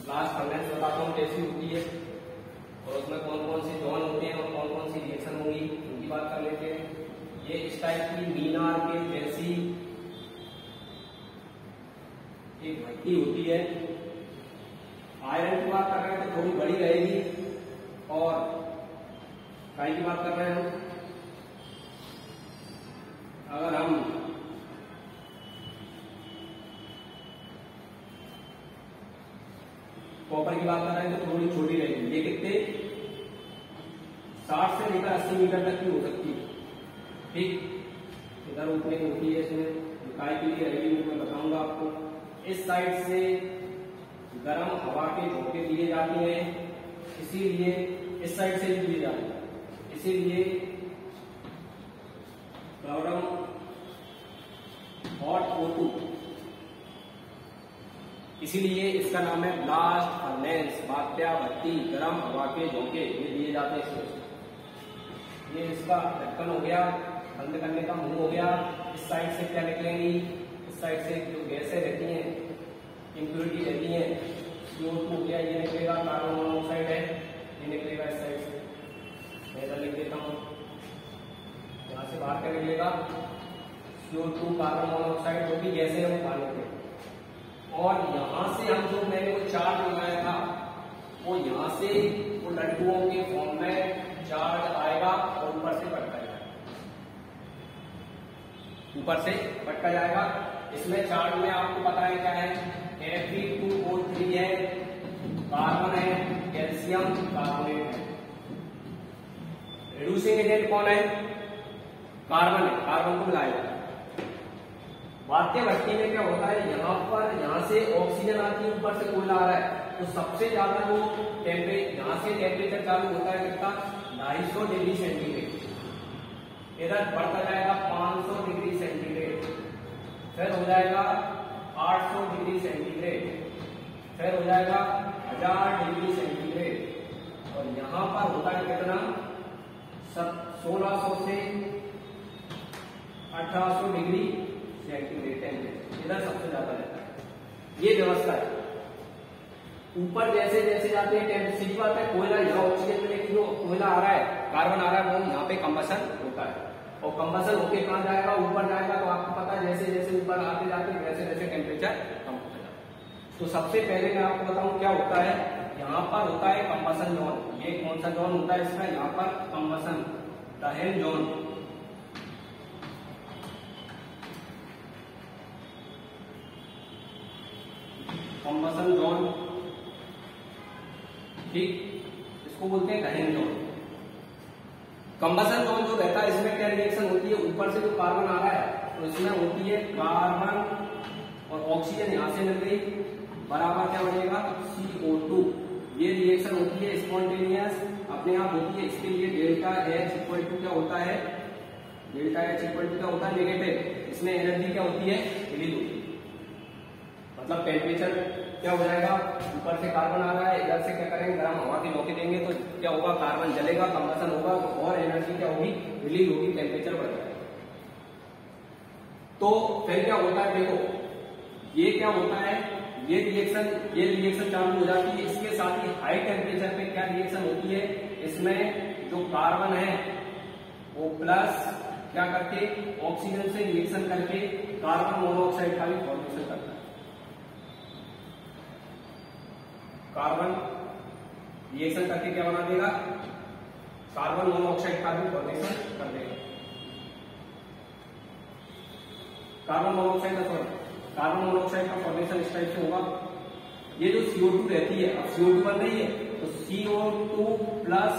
A: ब्लास्ट फर्नेस बताता हूँ कैसी होती है, और उसमें कौन कौन सी जोन होते हैं और कौन कौन सी रिएक्शन होंगी उनकी बात कर लेते हैं। ये इस टाइप की मीनार के जैसी एक भट्टी होती है। आयरन की बात कर रहे हैं तो थोड़ी बड़ी रहेगी, और काय की बात कर रहे हैं हम, अगर हम कॉपर की बात कर रहे हैं तो थोड़ी छोटी रहेगी। ये कितने 60 से लेकर 80 मीटर तक की हो सकती है, ठीक। इधर उतनी होती है, इसमें काय के लिए रहेगी मैं बताऊंगा आपको। इस साइड से गर्म हवा के झोंके दिए जाते हैं, इसीलिए इस साइड से भी दिए जाते हैं, इसीलिए गर्म हॉट O2, इसीलिए इसका नाम है ब्लास्ट फर्नेस, बात्या भट्टी, गर्म हवा के झोंके, ये दिए जाते हैं इसमें। ये इसका ढक्कन हो गया, बंद करने का मुंह हो गया। इस साइड से क्या निकलेंगी, इस साइड से जो गैसें रहती हैं, इम्प्योरिटी रहती हैं, CO2 हो गया, ये निकलेगा, कार्बन मोनोऑक्साइड है, ये निकलेगा इस साइड से। मैं इधर लिख देता हूँ, यहाँ से बाहर क्या निकलेगा, CO2 कार्बन मोनोऑक्साइड, जो भी गैसें हैं वो पानी के। और यहां से हम जो मैंने वो चार्ज लगाया था, वो यहां से वो लड्डुओं के फॉर्म में चार्ज आएगा और ऊपर से पटका जाएगा, ऊपर से पटका जाएगा। इसमें चार्ज में आपको पता है क्या है, Fe2O3 है, कार्बन है, कैल्शियम कार्बोनेट है। रिड्यूसिंग एजेंट कौन है, कार्बन है, कार्बन को मिलाएगा। बात्या भट्टी में क्या होता है, यहाँ से ऑक्सीजन आती है, ऊपर से कोयला आ रहा है, तो सबसे ज्यादा वो यहाँ से टेम्परेचर चालू होता है कितना, 250 डिग्री सेंटीग्रेड, इधर बढ़ता जाएगा 500 डिग्री सेंटीग्रेड, फिर हो जाएगा 800 डिग्री सेंटीग्रेड, फिर हो जाएगा 1000 डिग्री सेंटीग्रेड, और यहाँ पर होता है कितना, 1600 से 1800 डिग्री सेंटीग्रेड टेम्परेचर, इधर सबसे ज्यादा रहता है। ये व्यवस्था है। ऊपर जैसे जैसे जाते हैं टेम्परेचर, सीधी बात है, कोयला यहाँ ऑक्सीजन में, लेकिन जो कोयला आ रहा है, कार्बन आ रहा है, वो यहाँ पे कंबसन होता है, और कंबसन होके कहाँ जाएगा, ऊपर जाएगा। तो आपको पता है जैसे जैसे ऊपर आते जाते वैसे वैसे टेम्परेचर कम होता है। तो सबसे पहले मैं आपको बताऊं क्या होता है, यहाँ पर होता है कंबसन जोन। ये कौन सा जोन होता है इसका, यहाँ पर कंबसन दहन जोन, कंबसन जोन, ठीक, इसको बोलते हैं दहन जोन। कंबसन जोन जो रहता है, इसमें क्या रिएक्शन होती है, ऊपर से जो कार्बन आ रहा है तो इसमें होती है कार्बन और ऑक्सीजन यहाँ से मिल गई, बराबर क्या बनेगा, CO2। ये रिएक्शन होती है स्पॉन्टेनियस, अपने आप होती है। इसके लिए डेल्टा H इक्वल टू क्या होता है, डेल्टा H इक्वल टू क्या होता है, नेगेटिव। इसमें एनर्जी क्या होती है, रिलीज होती है। मतलब टेम्परेचर क्या हो जाएगा, ऊपर से कार्बन आ रहा है, इधर से क्या करेंगे, गर्म हवा के झोंके देंगे तो क्या होगा, कार्बन जलेगा, कंबसन होगा, और एनर्जी क्या होगी, रिलीज होगी, टेम्परेचर बढ़ जाएगा। तो फिर क्या होता है, देखो ये क्या होता है, ये रिएक्शन चालू हो जाती है। इसके साथ ही हाई टेम्परेचर पे क्या रिएक्शन होती है, इसमें जो कार्बन है वो प्लस क्या करके ऑक्सीजन से रिएक्शन करके कार्बन मोनोऑक्साइड का भी फॉर्मेशन करता है। कार्बन रिएक्शन करके क्या बना देगा, कार्बन मोनोऑक्साइड का भी फॉर्मेशन कर देगा। कार्बन मोनोऑक्साइड का फॉर्मेशन इस टाइप से होगा। ये जो CO2 रहती है, अब CO2 बन रही है तो CO2 प्लस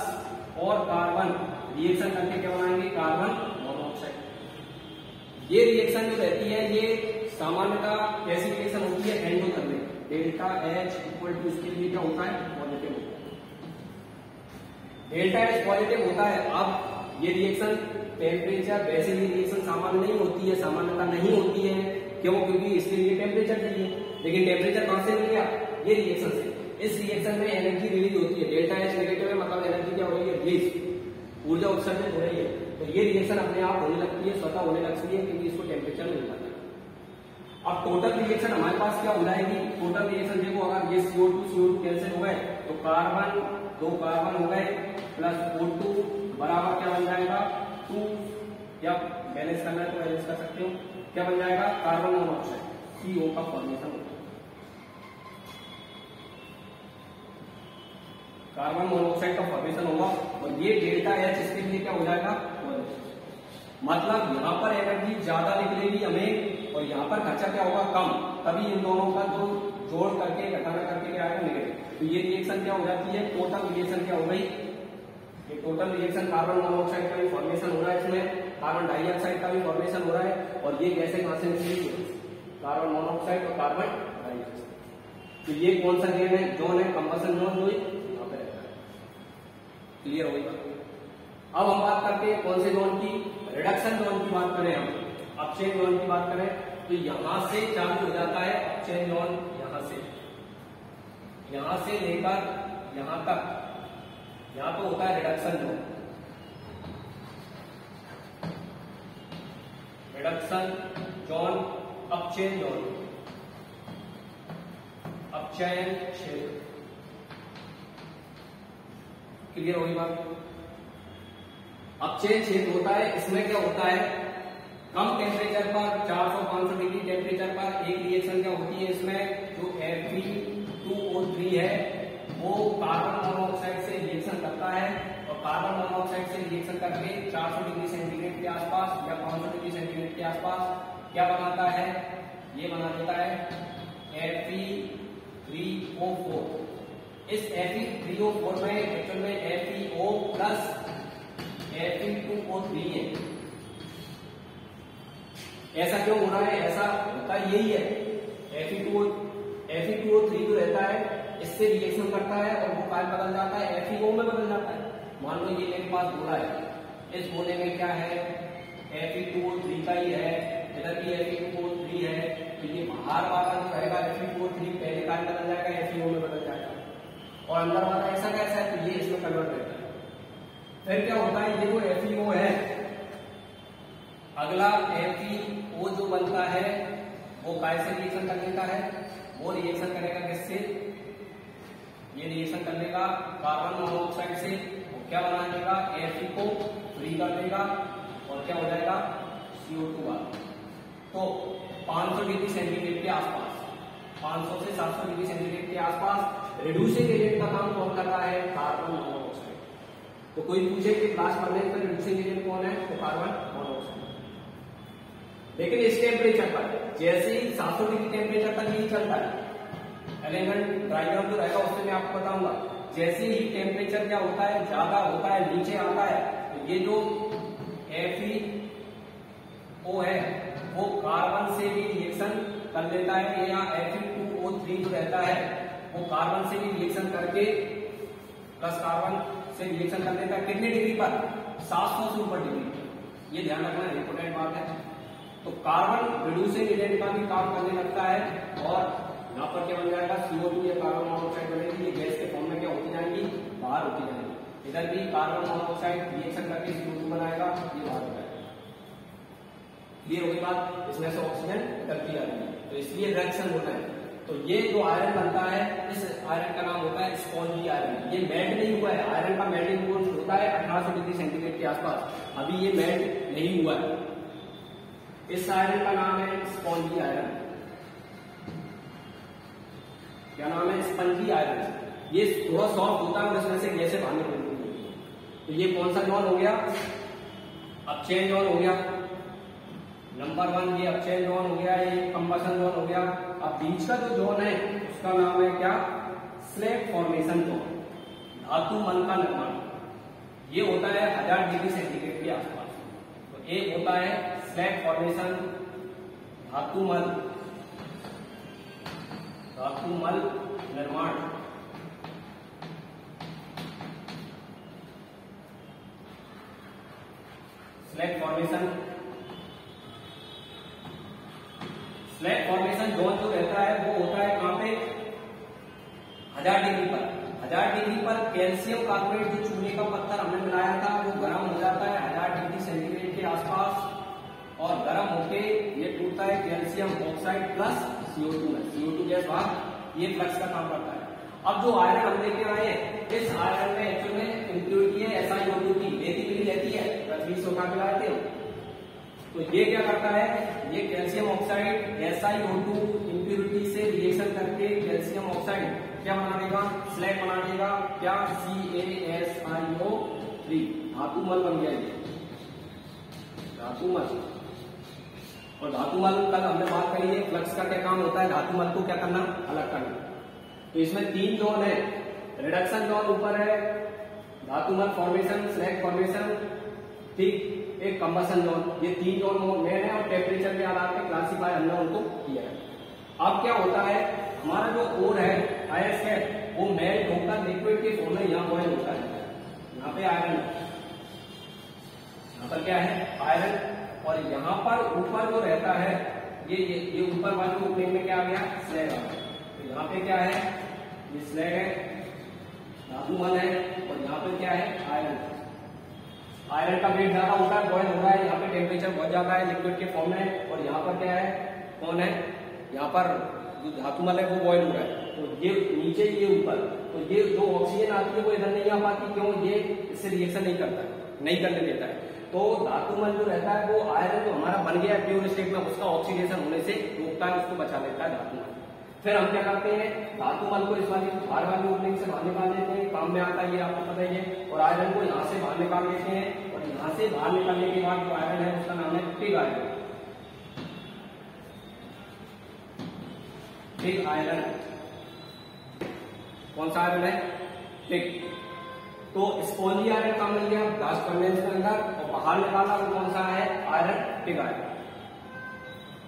A: और कार्बन रिएक्शन करके क्या बनाएंगे, कार्बन मोनोऑक्साइड। ये रिएक्शन जो रहती है, ये सामान्यतः कैसी रिएक्शन होती है, endothermic. Delta H equal to, इसके लिए क्या होता है, पॉजिटिव होता है। डेल्टा H पॉजिटिव होता है। अब ये रिएक्शन टेम्परेचर, वैसे भी रिएक्शन सामान्य नहीं होती है, सामान्यता नहीं होती है, क्यों, क्योंकि इसके लिए टेम्परेचर चाहिए। लेकिन टेम्परेचर कहां से मिल गया, ये रिएक्शन से। इस रिएक्शन में एनर्जी रिलीज होती है, डेल्टा H नेगेटिव है, मतलब एनर्जी क्या हो रही है, रिलीज, ऊर्जा उत्सर्जित हो रही है। तो ये रिएक्शन अपने आप होने लगती है, स्वतः होने लगती है, क्योंकि इसको टेम्परेचर मिल जाता है। अब टोटल रिएक्शन हमारे पास क्या हो जाएगी, टोटल रिएक्शन देखो, अगर ये CO2 कैंसिल हो गए तो कार्बन, 2 कार्बन हो गए, प्लस O2 बराबर क्या बन जाएगा, 2, या बैलेंस करना है तो बैलेंस कर सकते हो, क्या बन जाएगा, कार्बन मोनोऑक्साइड, CO का फॉर्मेशन होगा। कार्बन मोनोऑक्साइड का फॉर्मेशन होगा, और ये डेल्टा H इसके लिए क्या हो जाएगा, मतलब यहाँ पर एनर्जी ज्यादा निकलेगी हमें, और यहाँ पर खर्चा क्या होगा, कम। तभी इन दोनों का जो जोड़ करके घटाना करके क्या आएगा, नेगेटिव। तो ये रिएक्शन क्या हो जाती है, टोटल रिएक्शन क्या हो गई, ये टोटल रिएक्शन कार्बन मोनोऑक्साइड का भी फॉर्मेशन हो रहा है, इसमें कार्बन डाइऑक्साइड का भी फॉर्मेशन हो रहा है, और ये गैसें कहां से निकली, कार्बन मोनोऑक्साइड और कार्बन डाइऑक्साइड। तो ये कौन सा जोन है, कंबसन जोन, जो यहाँ पे रहता है। क्लियर हो गई। अब हम बात करते हैं कौन से जोन की, रिडक्शन जोन की बात करें हम, अपचयन जोन की बात करें, तो यहां से चालू हो जाता है अपचयन जॉन, यहां से लेकर यहां तक, यहां तो होता है रिडक्शन जॉन, रिडक्शन जॉन, अपचयन जॉन, अपचयन क्षेत्र। क्लियर होगी बात? अपचयन क्षेत्र होता है, इसमें क्या होता है, कम टेम्परेचर पर 400-500 डिग्री टेम्परेचर पर एक रिएक्शन क्या होती है, इसमें जो Fe2O3 है वो कार्बन मोनोऑक्साइड से रिएक्शन करता है, और कार्बन मोनोऑक्साइड से रिएक्शन करके 400 डिग्री सेंटीग्रेड के आसपास या 500 डिग्री सेंटीग्रेड के आसपास क्या बनाता है, ये बना देता है Fe3O4। इस Fe3O4 में एक्चुअल में FeO प्लस Fe2O3 है। ऐसा क्यों हो रहा है, ऐसा होता यही है, Fe2O3 जो रहता है इससे रिएक्शन करता है और वो काय बदल जाता है, FeO में बदल जाता है। मान लो ये मेरे पास गोला है, इस गोले में क्या है, Fe2O3 का ही है, इधर भी Fe2O3 है, तो ये बाहर वाला जो रहेगा Fe2O3 पहले काय बदल जाएगा, FeO में बदल जाएगा, और अंदर वाला ऐसा कैसा है, तो ये इसमें कन्वर्ट रहता है। फिर क्या होता है, ये जो FeO है, अगला FeO जो बनता है वो काय से रिएक्शन कर लेता है, वो रिएक्शन करेगा किससे, ये रिएक्शन कर लेगा कार्बन मोनोऑक्साइड से, वो क्या बना देगा, Fe को फ्री कर देगा और क्या हो जाएगा, CO2। तो 500 डिग्री सेंटीग्रेड के आसपास, 500 से 700 डिग्री सेंटीग्रेड के आसपास रिड्यूसिंग एजेंट का काम कौन कर रहा है, कार्बन मोनोऑक्साइड। तो कोई पूछे कि क्लास पढ़ने पर रिड्यूसिंग एजेंट कौन है, तो कार्बन मोनोऑक्साइड। लेकिन इस टेम्परेचर पर जैसे ही 700 डिग्री टेम्परेचर तक यही चलता है, एलिमेंट डायग्राम जो रहेगा उससे मैं आपको बताऊंगा, जैसे ही टेम्परेचर क्या होता है, ज्यादा होता है, नीचे आता है, तो ये जो FeO है वो कार्बन से भी रिएक्शन कर लेता है, या Fe2O3 जो रहता है वो कार्बन से भी रिएक्शन करके प्लस कार्बन से रिएक्शन कर लेता है, कितने डिग्री पर, 700 से ऊपर डिग्री। ये ध्यान रखना इंपोर्टेंट बात है। तो कार्बन रिड्यूसिंग एजेंट का भी काम करने लगता है, और यहाँ पर क्या बन जाएगा, CO2 या कार्बन मोनोऑक्साइड बनेगी, ये गैस के फॉर्म में क्या होती जाएंगी, बाहर होती जाएंगी। इधर भी कार्बन मोनोऑक्साइड रिएक्शन करके CO2 बनाएगा, ये बाहर हो जाएगा। क्लियर होगी बात? इसमें से ऑक्सीजन निकलती आ रही है, तो इसलिए रिएक्शन होना है। तो ये जो आयरन बनता है, इस आयरन का नाम होता है स्पॉन्जी आयरन। ये मेल्ट नहीं हुआ है, आयरन का मेल्टिंग पॉइंट होता है 1800 डिग्री सेंटीग्रेड के आसपास, अभी ये मेल्ट नहीं हुआ है। इस आयरन का नाम है स्पॉन्जी आयरन। क्या नाम है, स्पंजी आयरन। ये थोड़ा सॉफ्ट होता है और इसमें से गैसें बाहर निकलती है। तो ये कौन सा जॉन हो गया, अपचयन जॉन हो गया, नंबर 1 ये अपचयन जॉन हो गया, ये कंबशन जॉन हो गया। अब बीच का जो जॉन है उसका नाम है क्या, स्लैग फॉर्मेशन जॉन, धातु मन का निर्माण। ये होता है 1000 डिग्री सेंटीग्रेड के आसपास। तो एक होता है स्लैग फॉर्मेशन, धातुमल निर्माण, स्लैग फॉर्मेशन जोन जो रहता है वो होता है कहां पे, 1000 डिग्री पर। 1000 डिग्री पर कैल्शियम कार्बोनेट जो चूने का पत्थर हमने मिलाया था वो गर्म हो जाता है 1000 डिग्री सेंटीग्रेड के आसपास, और गर्म होके ये टूटता है कैल्शियम ऑक्साइड प्लस CO2 में। CO2 गैस बाहर, ये फ्लक्स का काम करता है। अब जो आयरन हम लेके आए हैं, इस आयरन में एक्चुअल में इम्प्योरिटी है SiO2 की, लेती भी रहती है, पृथ्वी से उठा के लाए थे। तो ये क्या करता है, ये कैल्शियम ऑक्साइड SiO2 इम्प्योरिटी से रिएक्शन करके कैल्शियम ऑक्साइड क्या बना देगा, स्लैग बना देगा, क्या, CaSiO3, धातुमल बन गया ये, धातुमल। और धातुमल कल हमने बात करी है, फ्लक्स का क्या काम होता है, धातुमल को क्या करना, अलग करना। तो इसमें 3 जोन है, रिडक्शन जोन ऊपर है, धातुमल फॉर्मेशन, स्लैग फॉर्मेशन, ठीक, एक कंबशन जोन। ये 3 जोन मेन है और टेम्परेचर के आधार पर क्लासीफाई हमने उनको किया है। अब क्या होता है, हमारा जो ओर है आयस है वो मेल्ट होकर लिक्विड के फॉर्म में यहाँ बॉयल होता है। यहाँ पे आयरन, यहाँ पर क्या है आयरन, और यहाँ पर ऊपर जो रहता है ये ऊपर वाले ओपनिंग में क्या आ गया, स्लैग आ गया। तो यहाँ पे क्या है, ये स्लैग है, धातु वन है, और यहाँ पे क्या है, आयरन। आयरन का वेट ज्यादा होता है, बॉयल हो रहा है, यहाँ पे टेम्परेचर बहुत ज्यादा है लिक्विड के फॉर्म में, और यहाँ पर क्या है, कौन है, यहाँ पर जो धातु मल है वो बॉयल हो रहा है। तो ये नीचे, ये ऊपर, तो ये जो ऑक्सीजन आती है वो इधर नहीं आ पाती, क्यों, ये इससे रिएक्शन नहीं करता, नहीं करने देता है। तो धातु मल जो रहता है वो आयरन जो हमारा बन गया प्योर स्टेट में, उसका ऑक्सीडेशन होने से रोकता है, उसको बचा लेता है धातु मल। फिर हम क्या करते हैं, धातु मल को इस वाली बाहर वाली ओपनिंग से बाहर निकाल देते हैं, काम में आता है, ये आपको पता ही है। और आयरन को यहाँ से बाहर निकाल देते हैं, और यहाँ से बाहर निकालने के बाद जो आयरन है उसका नाम है पिग आयरन। पिग आयरन, कौन सा आयरन है, पिग। तो स्पॉन्जी आयरन का मिल गया ब्लास्ट फर्नेस के अंदर, और बाहर निकाला वो कौन सा है, आयरन, पिग आयरन।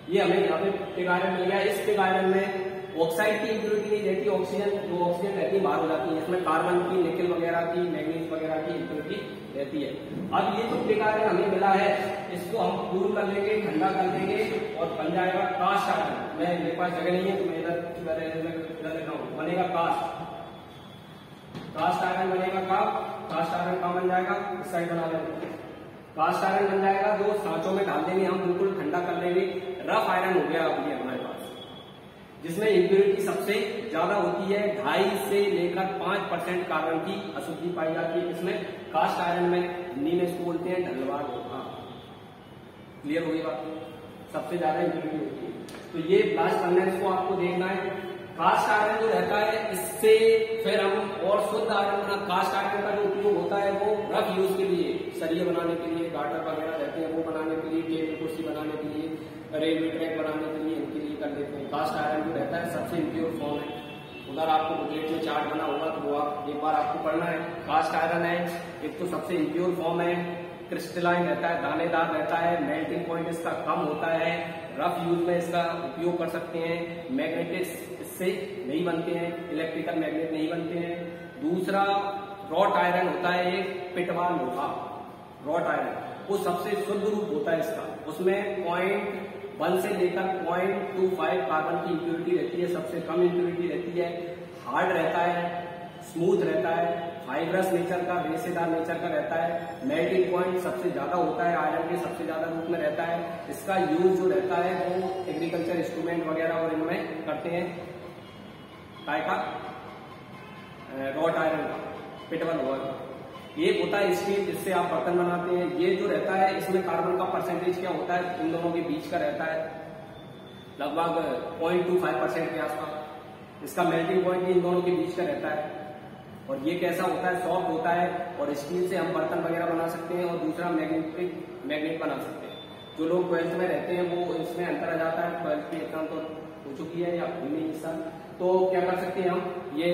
A: ये हमें यहाँ पे पिग आयरन मिल गया। इस पिग आयरन में ऑक्साइड की इंप्योरिटी नहीं रहती, ऑक्सीजन जो ऑक्सीजन रहती है बाहर हो जाती है, इसमें कार्बन की, निकेल वगैरह की, मैग्नीज वगैरह की इंप्योरिटी रहती है। अब ये जो पिग आयरन हमें मिला है, इसको हम कूल कर लेंगे, ठंडा कर देंगे, और बन जाएगा कास्ट आयरन। मैं, मेरे पास जगह नहीं है तो मैं इधर लिखा हूँ, बनेगा कास्ट आयरन बनेगा। कास्ट आयरन का बन जाएगा, इस साइड बना लेंगे, कास्ट आयरन बन जाएगा, जो सांचों में डाल देंगे हम, बिल्कुल ठंडा कर लेंगे। रफ आयरन हो गया अब ये हमारे पास, जिसमें इंप्योरिटी सबसे ज्यादा होती है, 2.5 से लेकर 5% कार्बन की अशुद्धि पाई जाती है। इसमें कास्ट आयरन में, हिंदी में इसको बोलते हैं ढलवाड़ लोहा। क्लियर होगी बात, सबसे ज्यादा इंप्योरिटी होती है। तो ये ब्लास्ट फर्नेस को आपको देखना है। कास्ट आयरन जो रहता है, इससे फिर हम और शुद्ध आयरन बना। कास्ट आयरन का जो उपयोग होता है वो रफ यूज के लिए, सरिये बनाने के लिए, गार्टर वगैरह रहते हैं वो बनाने के लिए, टेबल कुर्सी बनाने के लिए, रेलवे ट्रैक बनाने के लिए, इनके लिए कर लेते हैं। कास्ट आयरन जो रहता है सबसे इम्प्योर फॉर्म है। उधर आपको बुकलेट में चार्ट बना होगा तो वो आप एक बार आपको पढ़ना है। कास्ट आयरन है, एक तो सबसे इम्प्योर फॉर्म है, क्रिस्टलाइन रहता है, दानेदार रहता है, मेल्टिंग पॉइंट इसका कम होता है, रफ यूज में इसका उपयोग कर सकते हैं, मैग्नेटिक इससे नहीं बनते हैं, इलेक्ट्रिकल मैग्नेट नहीं बनते हैं। दूसरा रॉट आयरन होता है, एक पिटवा लोहा, रॉट आयरन, वो सबसे शुद्ध रूप होता है इसका। उसमें 0.1 से लेकर 0.25 कार्बन की इंप्योरिटी रहती है, सबसे कम इंप्योरिटी रहती है। हार्ड रहता है, स्मूथ रहता है, फाइब्रस नेचर का, रेशेदार नेचर का रहता है। मेल्टिंग पॉइंट सबसे ज्यादा होता है, आयरन के सबसे ज्यादा रूप में रहता है। इसका यूज जो रहता है वो एग्रीकल्चर इंस्ट्रूमेंट वगैरह और इनमें करते हैं। काय का, रॉट आयरन का, पिटवा लोहा का। एक होता है स्टील, जिससे आप बर्तन बनाते हैं। ये जो रहता है इसमें कार्बन का परसेंटेज क्या होता है, इन दोनों के बीच का रहता है, लगभग 0.25% के आसपास। इसका मेल्टिंग पॉइंट भी इन दोनों के बीच का रहता है। और ये कैसा होता है, सॉफ्ट होता है, और स्टील से हम बर्तन वगैरह बना सकते हैं। और दूसरा मैग्नेट बना सकते हैं। जो लोग 12th में रहते हैं वो इसमें अंतर आ जाता है, 12th की एग्जाम तो हो चुकी है या नहीं इस साल, तो क्या कर सकते हैं हम, ये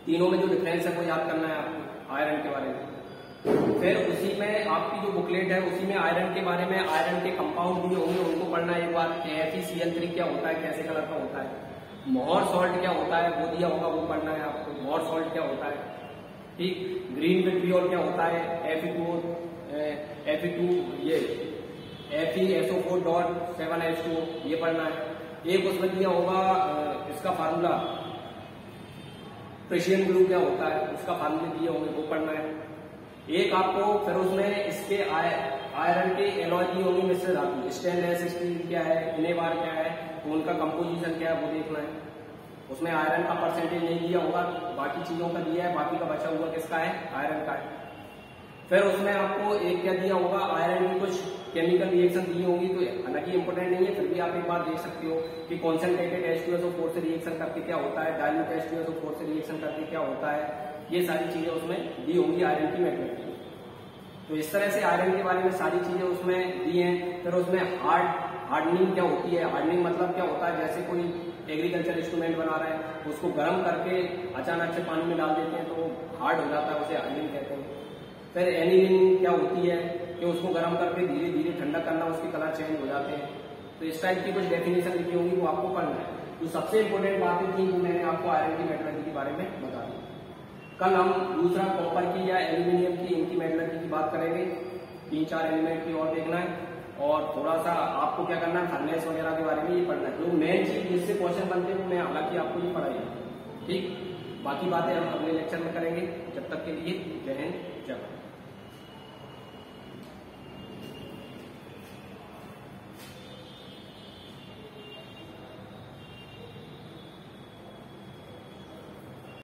A: तीनों में जो डिफरेंस है वो याद करना है आपको आयरन के बारे में। फिर उसी में आपकी जो बुकलेट है उसी में आयरन के बारे में, आयरन के कंपाउंड दिए होंगे, उनको पढ़ना है एक बार। FeCl3 क्या होता है, कैसे कलर का होता है। मोहर सॉल्ट क्या होता है, वो दिया होगा, वो पढ़ना है आपको। मोहर सॉल्ट क्या होता है, ठीक। ग्रीन विट्रियोल क्या होता है, Fe2 ये FeSO4.7H2, ये पढ़ना है। एक उसमें दिया होगा इसका फार्मूला, प्रेशियन ग्लू क्या होता है, उसका फार्मूले दिए होंगे, वो पढ़ना है। एक आपको फिर उसमें इसके आयरन के एलॉय दिए होंगे, मिश्र धातु, स्टेनलेस स्टील क्या है, इनेबार क्या है, तो उनका कंपोजिशन क्या है वो देखना है। उसमें आयरन का परसेंटेज नहीं दिया होगा, बाकी चीजों का दिया है, बाकी का बचा हुआ किसका है, आयरन का है। फिर उसमें आपको एक क्या दिया होगा, आयरन की कुछ केमिकल रिएक्शन दी होंगी, तो हालांकि इंपोर्टेंट नहीं है, फिर भी आप एक बार देख सकते हो कि कॉन्सेंट्रेटेड H2SO4 से रिएक्शन करके क्या होता है, डाइल्यूट H2SO4 से रिएक्शन करके क्या होता है, ये सारी चीजें उसमें दी होंगी आयरन की मैग्नेट। तो इस तरह से आयरन के बारे में सारी चीजें उसमें दी हैं। फिर उसमें हार्डनिंग क्या होती है, हार्डनिंग मतलब क्या होता है, जैसे कोई एग्रीकल्चर इंस्ट्रूमेंट बना रहा है, उसको गर्म करके अचानक से पानी में डाल देते हैं तो हार्ड हो जाता है, उसे हार्डनिंग कहते हैं। फिर एनीलिंग क्या होती है कि उसको गर्म करके धीरे धीरे ठंडा करना, उसके कलर चेंज हो जाते हैं। तो इस टाइप की कुछ डेफिनेशन लिखी होंगी, वो आपको पढ़ना है। तो सबसे इंपॉर्टेंट बातें थी वो मैंने आपको आयरन की मेटलर्जी के बारे में बता दी। कल हम दूसरा कॉपर की या एल्यूमिनियम की, इनकी मेटलर्जी की बात करेंगे। 3-4 एलिमेंट की और देखना है। और थोड़ा सा आपको क्या करना है, फर्नेस वगैरह के बारे में ये पढ़ना है। जो मेन चीज जिससे क्वेश्चन बनते हैं वो मैं हालांकि आपको ये पढ़ाई है। ठीक, बाकी बातें हम अगले लेक्चर में करेंगे। जब तक के लिए जय हिंद, जय भारत।